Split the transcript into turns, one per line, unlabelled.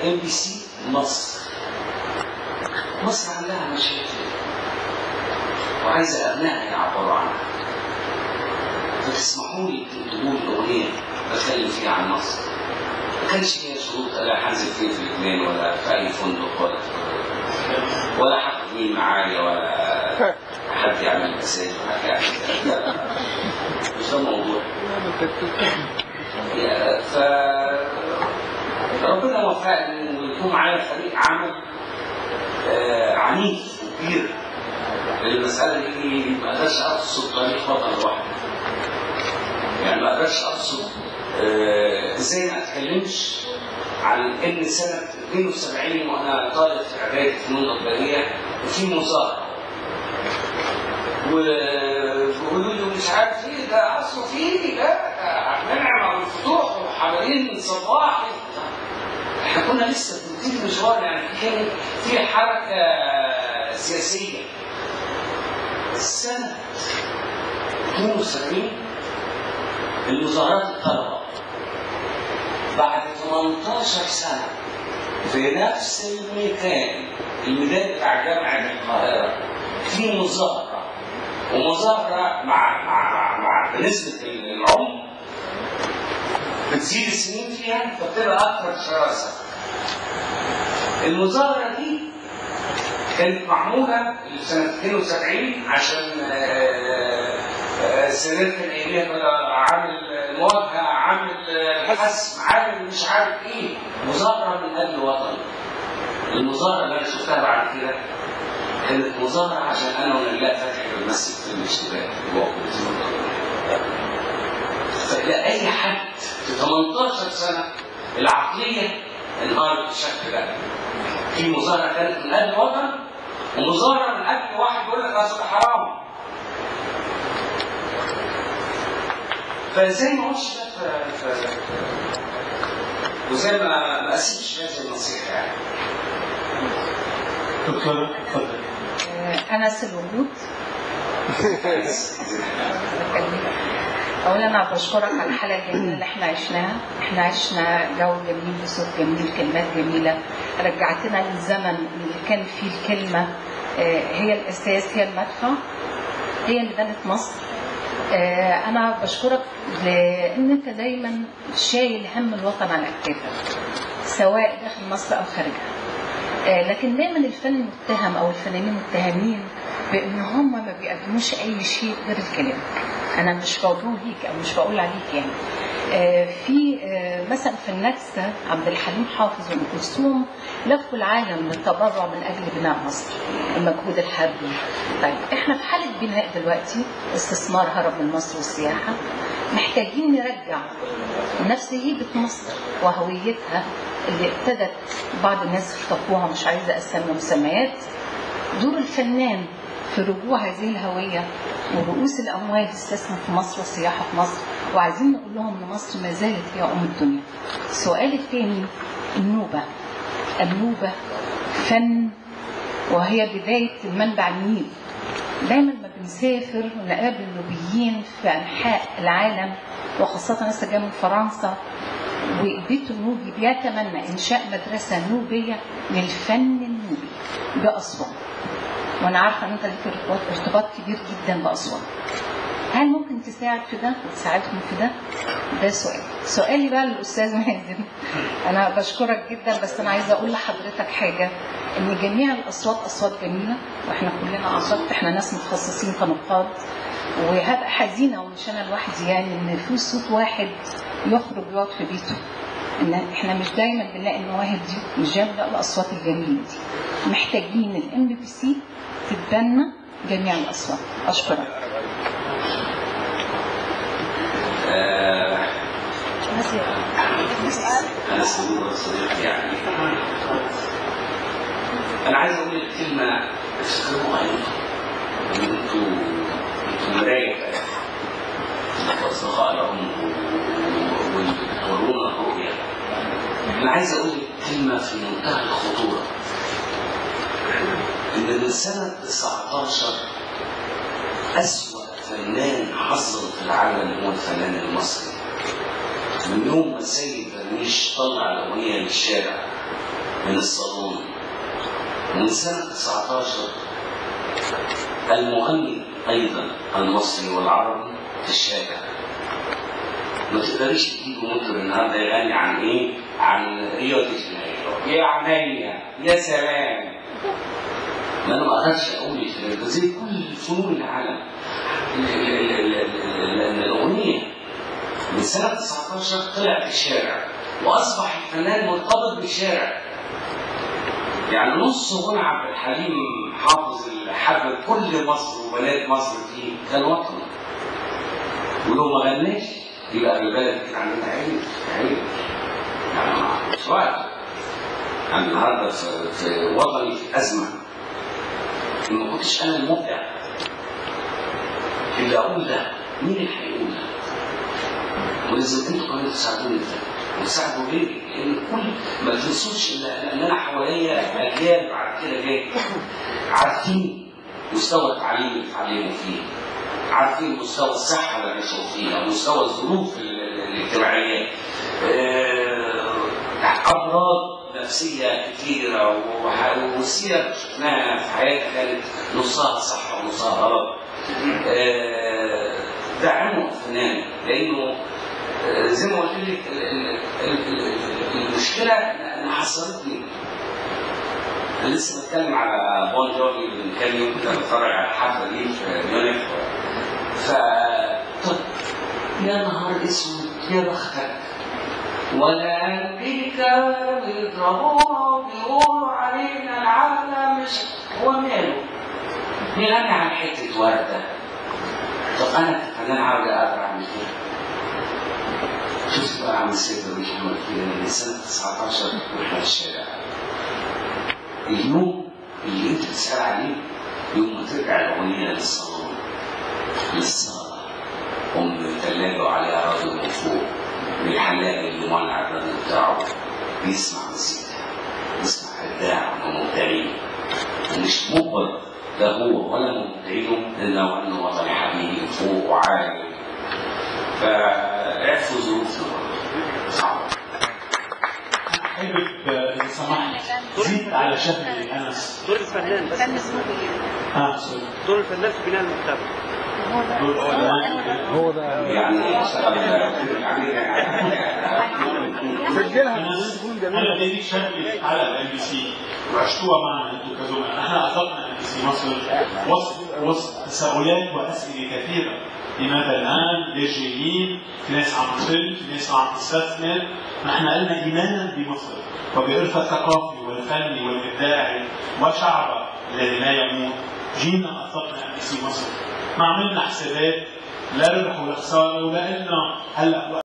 MBC مصر. مصر عندها مشاكل وعايزة أبنائها يعبروا عنها، فتسمحوا لي تقولوا أغنية بتكلم فيها عن مصر. ما كانش فيها شروط لا حازم فين في لبنان ولا في أي فندق ولا حد مين معايا ولا حد يعمل مساج ولا حاجة. لا مش ده الموضوع. فربنا وفقني ويكون معايا فريق عمل عنيف وكبير. المسألة دي ما أقدرش أقصد طريق وطن لوحدي. يعني ما أقدرش أقصد إزاي ما أتكلمش عن إن سنة 72 وأنا طالب في إعدادي فنون تطبيقية وفي مظاهرة وبيقولوا لي مش عارف إيه ده أصله فيه ده منع الفتوح وحوالين صباح. إحنا كنا لسه بنبتدي مشوار، يعني كان في حركة سياسية. السنة 72 المظاهرات الطلبة بعد 18 سنة في نفس الميدان بتاع جامعة القاهرة في مظاهرة، ومظاهرة مع بالنسبة للعمر بتزيد السنين فيها فبتبقى أكثر شراسة. المظاهرة دي كانت معمولة سنة 72 عشان سنة الإيميل عامل المواجهة، عامل الحسم، عامل مش عارف إيه، مظاهرة من أجل وطن. المظاهرة اللي أنا شفتها بعد كده كانت مظاهرة عشان أنا ونجلاء فتحي بنمثل فيلم الاشتباه. فلا أي حد في 18 سنة العقلية انهارت بالشكل ده. في مظاهرة كانت من أجل وطن ومظاهرة من أجل واحد يقول لك أصل حرام. فازاي ما اقولش ده وزي ما اسيبش هذه النصيحه يعني.
دكتور اتفضل.
انا الوجود. اولا انا بشكرك على الحلقه الجميله اللي احنا عشناها. احنا عشنا جو جميل بصوت جميل كلمات جميله رجعتنا للزمن اللي كان فيه الكلمه هي الاساس، هي المدفع، هي اللي بنت مصر. أنا بشكرك لأن أنت دايما شايل هم الوطن على أكتافك سواء داخل مصر أو خارجها. لكن دايما الفن متهم أو الفنانين متهمين بأن هم ما بيقدموش أي شيء غير الكلام. أنا مش بقول ليك أو مش بقول عليك يعني. في مثلا في النكسة عبد الحليم حافظ وأم كلثوم لفوا العالم للتبرع من أجل بناء مصر، المجهود الحربي. طيب احنا في حالة بناء دلوقتي، استثمار هرب من مصر والسياحة، محتاجين نرجع نفس هيبة مصر وهويتها اللي ابتدت بعض الناس اختطفوها، مش عايزة أسمي مسميات. دور الفنان في رجوع هذه الهوية ورؤوس الأموال تستثمر في مصر والسياحة في مصر، وعايزين نقول لهم ان مصر ما زالت هي الدنيا. السؤال الثاني، النوبة فن وهي بداية المنبع النيل. دايما ما بنسافر ونقابل النوبيين في أنحاء العالم وخاصة لسه جاي من فرنسا، وبيت النوبي بيتمنى إنشاء مدرسة نوبية للفن النوبي بأسوان، وأنا عارفة أن أنت ليك ارتباط كبير جدا بأسوان. هل ممكن تساعد في ده وتساعدهم في ده؟ ده سؤالي بقى للأستاذ مازن. أنا بشكرك جدا، بس أنا عايزة أقول لحضرتك حاجة، إن جميع الأصوات أصوات جميلة، وإحنا كلنا أصوات، إحنا ناس متخصصين كنقاد، وهبقى حزينة ومش أنا لوحدي يعني إن في صوت واحد يخرج يقعد في بيته. إن إحنا مش دايما بنلاقي المواهب دي، مش جايبة الأصوات الجميلة دي. محتاجين الMBC تتبنى جميع الأصوات. أشكرك.
أنا صديق يعني. أنا عايز أقول لك كلمة تفكروا عليها. أنتوا مراية وأصدقاء لهم وتورونا الرؤية. أنا عايز أقول لك كلمة في منتهى الخطورة. إن من سنة 19 أسوأ فنان حصل في العالم هو الفنان المصري. من يوم ما سيد درويش طلع الأغنية للشارع من الصالون. من سنة 19 المغني أيضا المصري والعربي في الشارع. ما تقدريش تجيب مطرب النهارده يغني عن إيه؟ عن ريو دي جانيرو، يا عينيا، يا سلام. ما أنا ما أقدرش أقول الكلام ده زي كل فنون العالم. الأغنية من سنة 19 طلع في الشارع وأصبح الفنان مرتبط بالشارع. يعني نص غنى عبد الحليم حافظ الحفل كل مصر وبنات مصر فيه كان وطني. ولو ما غناش يبقى في البلد كده عندنا عيب يعني مش واحد. يعني النهارده في وطني في أزمة. ما كنتش أنا المبدع اللي أقول ده، مين اللي هيقول ده؟ ولازم انتوا كمان تساعدوني في ده وتساعدوا غيري، لان كل ما تنسوش ان انا حواليا اجيال بعد كده جاي عارفين مستوى التعليم اللي اتعلموا فيه، عارفين مستوى الصحه اللي عاشوا فيها، مستوى الظروف الاجتماعيه، امراض نفسيه كثيره والسير شفناها في حياتها كانت نصها صح ونصها غلط. دعموا الفنان لانه زي ما قلت لك المشكله ان حصلتني. انا لسه بتكلم على بون جوفي من كام يوم كده بتفرج على الحفله دي في ميونخ. طب يا نهار اسود يا بختك، ولا امريكا بيضربونا وبيقولوا علينا العالم مش هو ماله بيغني عن حته ورده. طب انا كفنان عاوز اقدر اعمل ايه؟ شفت بقى عم السيد ربيع محمد كده من سنة 19 واحنا في الشارع. اليوم اللي انت بتسأل عليه يوم ما ترجع الأغنية للصالون للصالة، ثلاجة وعليها راديو من فوق، الحلاق اللي مولع الراديو بتاعه بيسمع مزيكا، بيسمع إبداع ومبدعين، ومش مجبر لا هو ولا مبدعينه إلا وإنه وطني حبيبي فوق وعالي. فعرفوا ظروفنا صعبة.
حابب إذا سمحت زيد على شكل أنس.
دور الفنان بس. دور الفنان في بناء المجتمع.
هو ده
يعني
سجلها. أنا بدي شكل على الام بي سي وعشتوها معنا أنتم كزملاء. احنا أطلقنا ام بي سي مصر وسط تساؤلات وأسئلة كثيرة. لماذا الآن؟ ليش جايين؟ في ناس عم تفل، في ناس عم تستثمر. نحن قلنا إيمانا بمصر وبإرثها الثقافي والفني والإبداعي وشعبها الذي لا يموت. جينا أطلقنا ام بي سي مصر. ما عملنا حسابات لا ربح ولا خسارة، ولا قلنا هلا